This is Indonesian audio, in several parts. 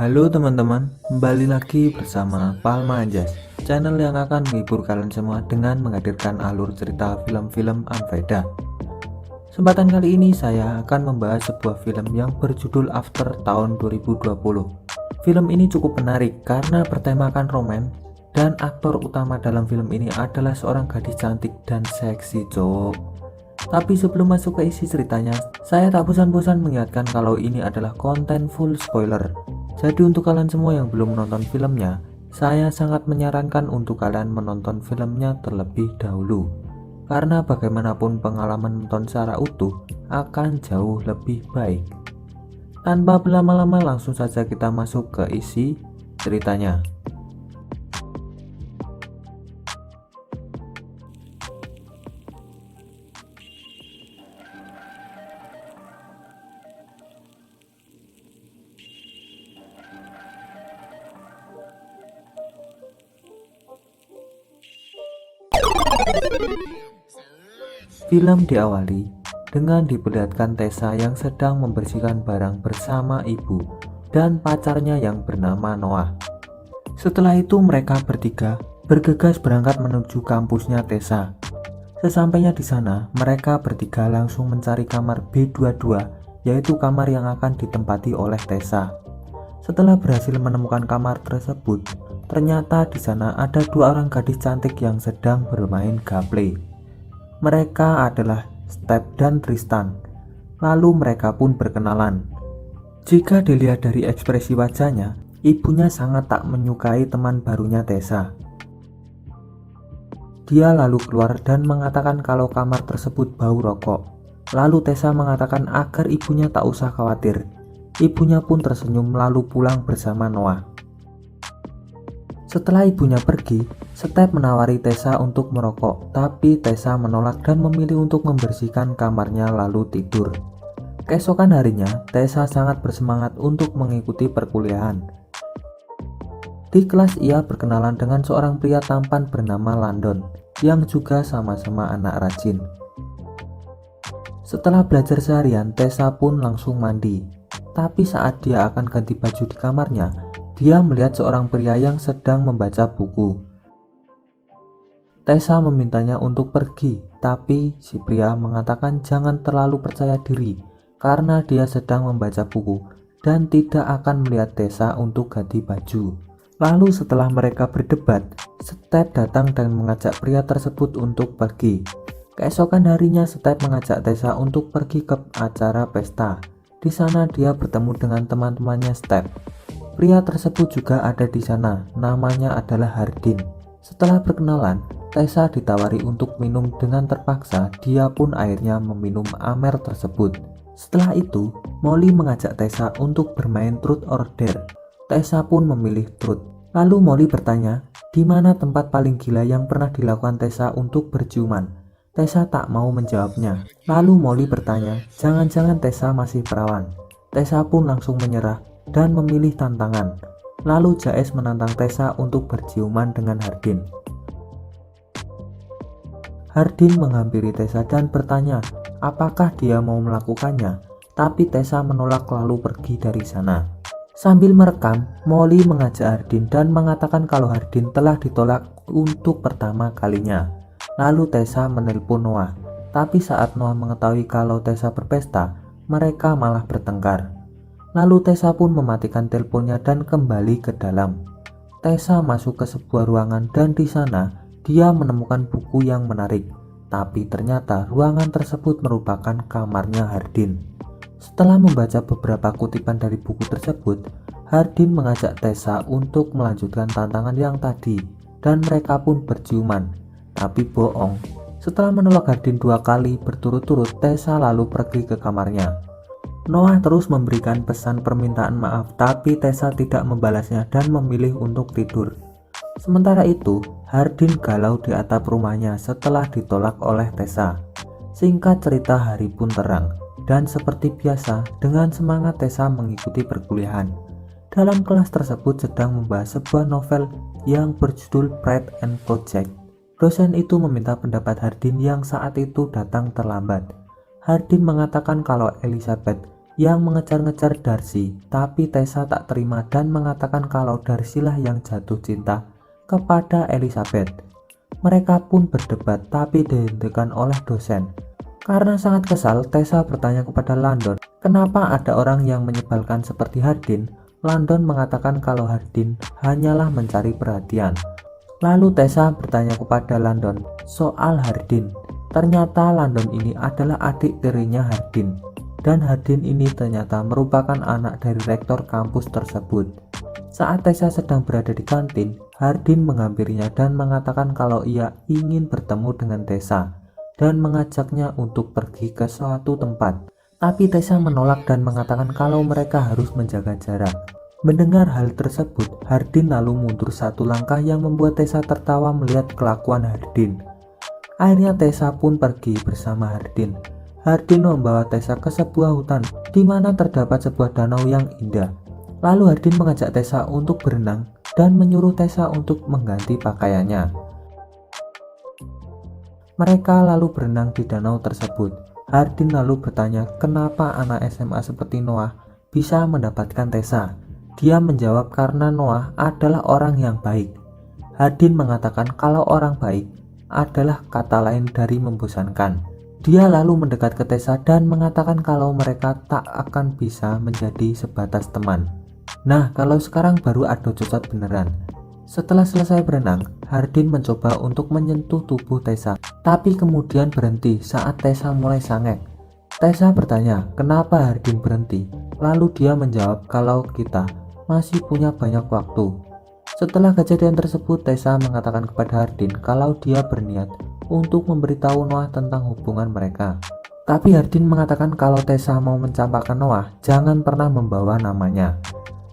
Halo teman-teman, kembali lagi bersama Palma Anjas, channel yang akan menghibur kalian semua dengan menghadirkan alur cerita film-film unfaedah. Kesempatan kali ini saya akan membahas sebuah film yang berjudul After tahun 2020. Film ini cukup menarik karena bertemakan romans dan aktor utama dalam film ini adalah seorang gadis cantik dan seksi cowok. Tapi sebelum masuk ke isi ceritanya, saya tak bosan-bosan mengingatkan kalau ini adalah konten full spoiler. Jadi untuk kalian semua yang belum menonton filmnya, saya sangat menyarankan untuk kalian menonton filmnya terlebih dahulu. Karena bagaimanapun pengalaman menonton secara utuh akan jauh lebih baik. Tanpa berlama-lama langsung saja kita masuk ke isi ceritanya. Film diawali dengan diperlihatkan Tessa yang sedang membersihkan barang bersama ibu dan pacarnya yang bernama Noah. Setelah itu mereka bertiga bergegas berangkat menuju kampusnya Tessa. Sesampainya di sana, mereka bertiga langsung mencari kamar B22, yaitu kamar yang akan ditempati oleh Tessa. Setelah berhasil menemukan kamar tersebut, ternyata di sana ada dua orang gadis cantik yang sedang bermain gaple. Mereka adalah Steph dan Tristan. Lalu mereka pun berkenalan. Jika dilihat dari ekspresi wajahnya, ibunya sangat tak menyukai teman barunya Tessa. Dia lalu keluar dan mengatakan kalau kamar tersebut bau rokok. Lalu Tessa mengatakan agar ibunya tak usah khawatir. Ibunya pun tersenyum lalu pulang bersama Noah. Setelah ibunya pergi, Steph menawari Tessa untuk merokok, tapi Tessa menolak dan memilih untuk membersihkan kamarnya lalu tidur. Keesokan harinya, Tessa sangat bersemangat untuk mengikuti perkuliahan. Di kelas ia berkenalan dengan seorang pria tampan bernama Landon, yang juga sama-sama anak rajin. Setelah belajar seharian, Tessa pun langsung mandi. Tapi saat dia akan ganti baju di kamarnya, dia melihat seorang pria yang sedang membaca buku. Tessa memintanya untuk pergi, tapi si pria mengatakan jangan terlalu percaya diri karena dia sedang membaca buku dan tidak akan melihat Tessa untuk ganti baju. Lalu setelah mereka berdebat, Steph datang dan mengajak pria tersebut untuk pergi. Keesokan harinya Steph mengajak Tessa untuk pergi ke acara pesta. Di sana dia bertemu dengan teman-temannya Steph. Pria tersebut juga ada di sana, namanya adalah Hardin. Setelah berkenalan, Tessa ditawari untuk minum dengan terpaksa, dia pun akhirnya meminum amer tersebut. Setelah itu, Molly mengajak Tessa untuk bermain truth or dare. Tessa pun memilih truth. Lalu Molly bertanya, di mana tempat paling gila yang pernah dilakukan Tessa untuk berciuman? Tessa tak mau menjawabnya. Lalu Molly bertanya, jangan-jangan Tessa masih perawan. Tessa pun langsung menyerah dan memilih tantangan. Lalu Jaes menantang Tessa untuk berciuman dengan Hardin. Hardin menghampiri Tessa dan bertanya apakah dia mau melakukannya, tapi Tessa menolak lalu pergi dari sana. Sambil merekam, Molly mengajak Hardin dan mengatakan kalau Hardin telah ditolak untuk pertama kalinya. Lalu Tessa menelpon Noah, tapi saat Noah mengetahui kalau Tessa berpesta, mereka malah bertengkar. Lalu Tessa pun mematikan teleponnya dan kembali ke dalam. Tessa masuk ke sebuah ruangan dan di sana dia menemukan buku yang menarik. Tapi ternyata ruangan tersebut merupakan kamarnya Hardin. Setelah membaca beberapa kutipan dari buku tersebut, Hardin mengajak Tessa untuk melanjutkan tantangan yang tadi dan mereka pun berciuman. Tapi bohong. Setelah menolak Hardin 2 kali berturut-turut, Tessa lalu pergi ke kamarnya. Noah terus memberikan pesan permintaan maaf, tapi Tessa tidak membalasnya dan memilih untuk tidur. Sementara itu, Hardin galau di atap rumahnya setelah ditolak oleh Tessa. Singkat cerita, hari pun terang, dan seperti biasa, dengan semangat Tessa mengikuti perkuliahan. Dalam kelas tersebut sedang membahas sebuah novel yang berjudul Pride and Project. Dosen itu meminta pendapat Hardin yang saat itu datang terlambat. Hardin mengatakan kalau Elizabeth yang mengejar-ngejar Darcy, tapi Tessa tak terima dan mengatakan kalau Darcy lah yang jatuh cinta kepada Elizabeth. Mereka pun berdebat tapi dihentikan oleh dosen. Karena sangat kesal, Tessa bertanya kepada Landon, kenapa ada orang yang menyebalkan seperti Hardin? Landon mengatakan kalau Hardin hanyalah mencari perhatian. Lalu Tessa bertanya kepada Landon soal Hardin. Ternyata Landon ini adalah adik tirinya Hardin. Dan Hardin ini ternyata merupakan anak dari rektor kampus tersebut. Saat Tessa sedang berada di kantin, Hardin menghampirinya dan mengatakan kalau ia ingin bertemu dengan Tessa dan mengajaknya untuk pergi ke suatu tempat. Tapi Tessa menolak dan mengatakan kalau mereka harus menjaga jarak. Mendengar hal tersebut, Hardin lalu mundur satu langkah yang membuat Tessa tertawa melihat kelakuan Hardin. Akhirnya Tessa pun pergi bersama Hardin. Hardin membawa Tessa ke sebuah hutan di mana terdapat sebuah danau yang indah. Lalu Hardin mengajak Tessa untuk berenang dan menyuruh Tessa untuk mengganti pakaiannya. Mereka lalu berenang di danau tersebut. Hardin lalu bertanya kenapa anak SMA seperti Noah bisa mendapatkan Tessa. Dia menjawab karena Noah adalah orang yang baik. Hardin mengatakan kalau orang baik adalah kata lain dari membosankan. Dia lalu mendekat ke Tessa dan mengatakan kalau mereka tak akan bisa menjadi sebatas teman. Nah, kalau sekarang baru ada cocok beneran. Setelah selesai berenang, Hardin mencoba untuk menyentuh tubuh Tessa, tapi kemudian berhenti saat Tessa mulai sangek. Tessa bertanya, kenapa Hardin berhenti? Lalu dia menjawab kalau kita masih punya banyak waktu. Setelah kejadian tersebut, Tessa mengatakan kepada Hardin kalau dia berniat untuk memberitahu Noah tentang hubungan mereka. Tapi Hardin mengatakan kalau Tessa mau mencampakkan Noah, jangan pernah membawa namanya.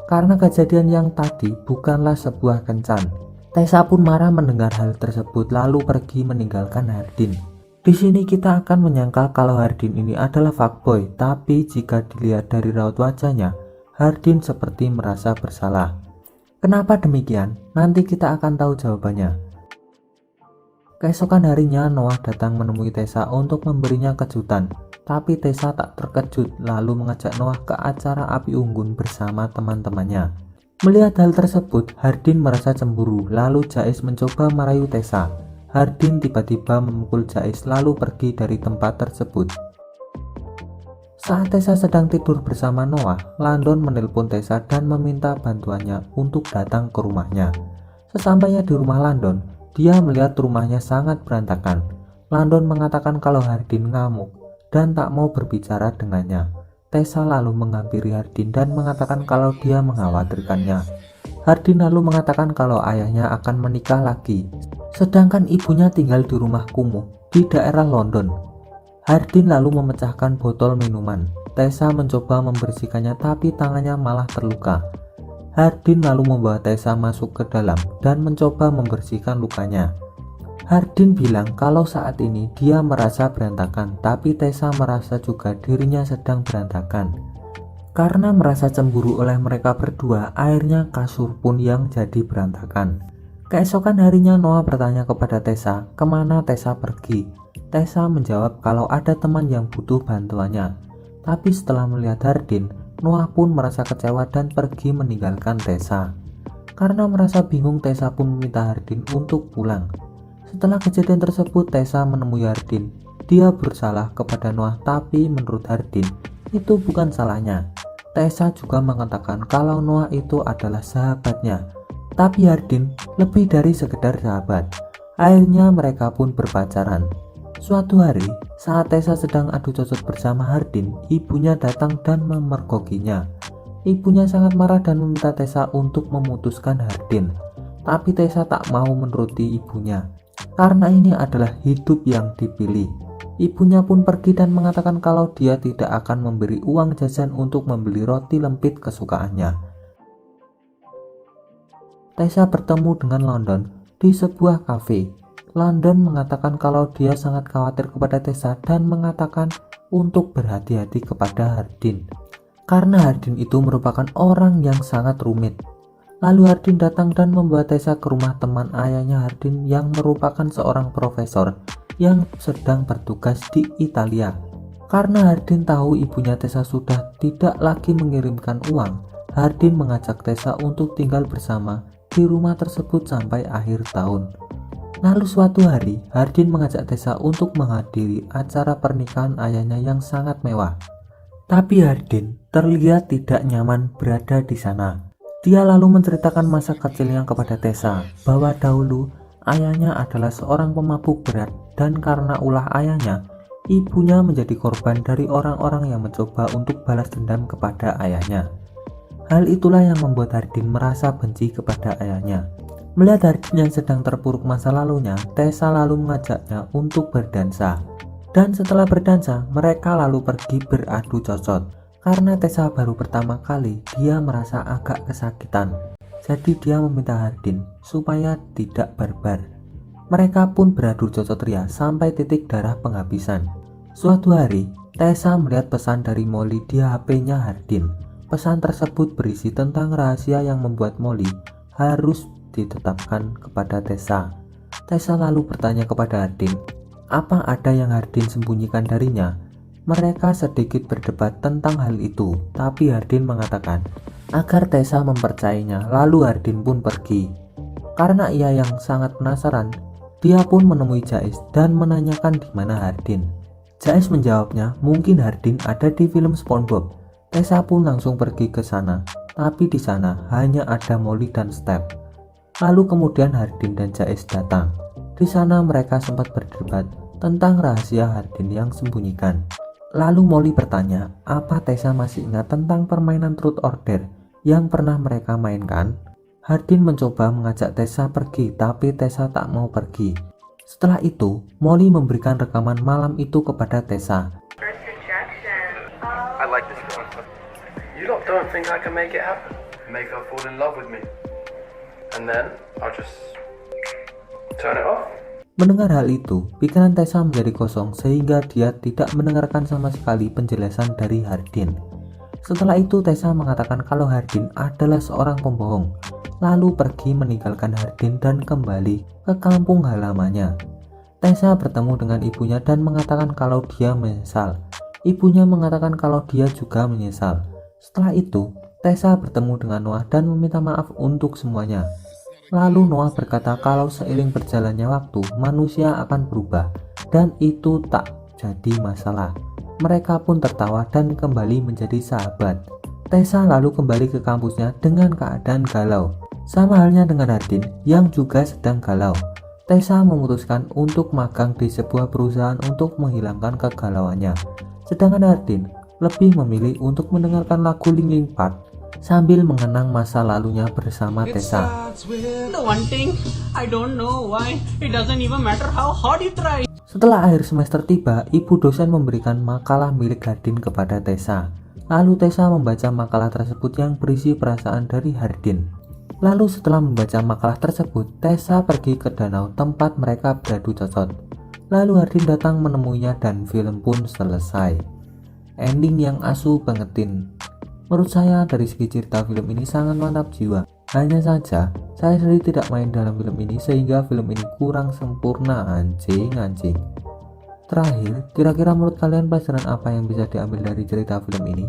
Karena kejadian yang tadi bukanlah sebuah kencan. Tessa pun marah mendengar hal tersebut lalu pergi meninggalkan Hardin. Di sini kita akan menyangka kalau Hardin ini adalah fuckboy, tapi jika dilihat dari raut wajahnya, Hardin seperti merasa bersalah. Kenapa demikian? Nanti kita akan tahu jawabannya. Keesokan harinya Noah datang menemui Tessa untuk memberinya kejutan. Tapi Tessa tak terkejut lalu mengajak Noah ke acara api unggun bersama teman-temannya. Melihat hal tersebut, Hardin merasa cemburu lalu Jais mencoba merayu Tessa. Hardin tiba-tiba memukul Jais lalu pergi dari tempat tersebut. Saat Tessa sedang tidur bersama Noah, Landon menelpon Tessa dan meminta bantuannya untuk datang ke rumahnya. Sesampainya di rumah Landon, dia melihat rumahnya sangat berantakan. Landon mengatakan kalau Hardin ngamuk dan tak mau berbicara dengannya. Tessa lalu menghampiri Hardin dan mengatakan kalau dia mengkhawatirkannya. Hardin lalu mengatakan kalau ayahnya akan menikah lagi, sedangkan ibunya tinggal di rumah kumuh di daerah London. Hardin lalu memecahkan botol minuman. Tessa mencoba membersihkannya tapi tangannya malah terluka. Hardin lalu membawa Tessa masuk ke dalam dan mencoba membersihkan lukanya. Hardin bilang kalau saat ini dia merasa berantakan, tapi Tessa merasa juga dirinya sedang berantakan. Karena merasa cemburu oleh mereka berdua, akhirnya kasur pun yang jadi berantakan. Keesokan harinya Noah bertanya kepada Tessa kemana Tessa pergi. Tessa menjawab kalau ada teman yang butuh bantuannya. Tapi setelah melihat Hardin, Noah pun merasa kecewa dan pergi meninggalkan Tessa. Karena merasa bingung, Tessa pun meminta Hardin untuk pulang. Setelah kejadian tersebut, Tessa menemui Hardin. Dia bersalah kepada Noah, tapi menurut Hardin itu bukan salahnya. Tessa juga mengatakan kalau Noah itu adalah sahabatnya, tapi Hardin lebih dari sekedar sahabat. Akhirnya mereka pun berpacaran. Suatu hari, saat Tessa sedang adu cocok bersama Hardin, ibunya datang dan memergokinya. Ibunya sangat marah dan meminta Tessa untuk memutuskan Hardin. Tapi Tessa tak mau menuruti ibunya, karena ini adalah hidup yang dipilih. Ibunya pun pergi dan mengatakan kalau dia tidak akan memberi uang jajan untuk membeli roti lempit kesukaannya. Tessa bertemu dengan London di sebuah kafe. Landon mengatakan kalau dia sangat khawatir kepada Tessa dan mengatakan untuk berhati-hati kepada Hardin, karena Hardin itu merupakan orang yang sangat rumit. Lalu Hardin datang dan membawa Tessa ke rumah teman ayahnya Hardin yang merupakan seorang profesor yang sedang bertugas di Italia. Karena Hardin tahu ibunya Tessa sudah tidak lagi mengirimkan uang, Hardin mengajak Tessa untuk tinggal bersama di rumah tersebut sampai akhir tahun. Lalu suatu hari, Hardin mengajak Tessa untuk menghadiri acara pernikahan ayahnya yang sangat mewah. Tapi Hardin terlihat tidak nyaman berada di sana. Dia lalu menceritakan masa kecilnya kepada Tessa bahwa dahulu ayahnya adalah seorang pemabuk berat dan karena ulah ayahnya, ibunya menjadi korban dari orang-orang yang mencoba untuk balas dendam kepada ayahnya. Hal itulah yang membuat Hardin merasa benci kepada ayahnya. Melihat Hardin yang sedang terpuruk masa lalunya, Tessa lalu mengajaknya untuk berdansa. Dan setelah berdansa, mereka lalu pergi beradu cocot. Karena Tessa baru pertama kali, dia merasa agak kesakitan. Jadi dia meminta Hardin supaya tidak barbar. Mereka pun beradu cocot ria sampai titik darah penghabisan. Suatu hari, Tessa melihat pesan dari Molly di HP-nya Hardin. Pesan tersebut berisi tentang rahasia yang membuat Molly harus ditetapkan kepada Tessa. Tessa lalu bertanya kepada Hardin, apa ada yang Hardin sembunyikan darinya? Mereka sedikit berdebat tentang hal itu, tapi Hardin mengatakan agar Tessa mempercayainya, lalu Hardin pun pergi. Karena ia yang sangat penasaran, dia pun menemui Jais dan menanyakan di mana Hardin. Jais menjawabnya, mungkin Hardin ada di film SpongeBob. Tessa pun langsung pergi ke sana, tapi di sana hanya ada Molly dan Steph. Lalu kemudian Hardin dan Jais datang. Di sana mereka sempat berdebat tentang rahasia Hardin yang sembunyikan. Lalu Molly bertanya, apa Tessa masih ingat tentang permainan Truth or Dare yang pernah mereka mainkan? Hardin mencoba mengajak Tessa pergi, tapi Tessa tak mau pergi. Setelah itu, Molly memberikan rekaman malam itu kepada Tessa. I like this girl. You lot don't think I can make it happen? Make her fall in love with me. And then I'll just turn it off. Mendengar hal itu, pikiran Tessa menjadi kosong sehingga dia tidak mendengarkan sama sekali penjelasan dari Hardin. Setelah itu Tessa mengatakan kalau Hardin adalah seorang pembohong, lalu pergi meninggalkan Hardin dan kembali ke kampung halamannya. Tessa bertemu dengan ibunya dan mengatakan kalau dia menyesal. Ibunya mengatakan kalau dia juga menyesal. Setelah itu, Tessa bertemu dengan Noah dan meminta maaf untuk semuanya. Lalu Noah berkata kalau seiring berjalannya waktu, manusia akan berubah dan itu tak jadi masalah. Mereka pun tertawa dan kembali menjadi sahabat. Tessa lalu kembali ke kampusnya dengan keadaan galau. Sama halnya dengan Hardin yang juga sedang galau. Tessa memutuskan untuk magang di sebuah perusahaan untuk menghilangkan kegalauannya. Sedangkan Hardin lebih memilih untuk mendengarkan lagu Linkin Park sambil mengenang masa lalunya bersama Tessa. Setelah akhir semester tiba, ibu dosen memberikan makalah milik Hardin kepada Tessa. Lalu Tessa membaca makalah tersebut yang berisi perasaan dari Hardin. Lalu setelah membaca makalah tersebut, Tessa pergi ke danau tempat mereka beradu cocot. Lalu Hardin datang menemuinya dan film pun selesai. Ending yang asu bangetin. Menurut saya dari segi cerita film ini sangat mantap jiwa. Hanya saja saya sendiri tidak main dalam film ini sehingga film ini kurang sempurna anjing. Terakhir, kira-kira menurut kalian pelajaran apa yang bisa diambil dari cerita film ini?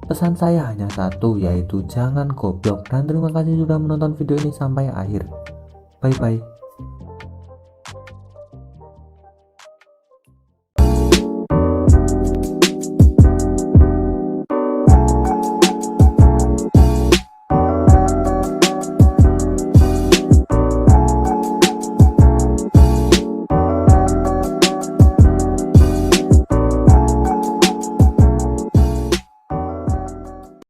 Pesan saya hanya satu, yaitu jangan goblok. Dan terima kasih sudah menonton video ini sampai akhir. Bye bye.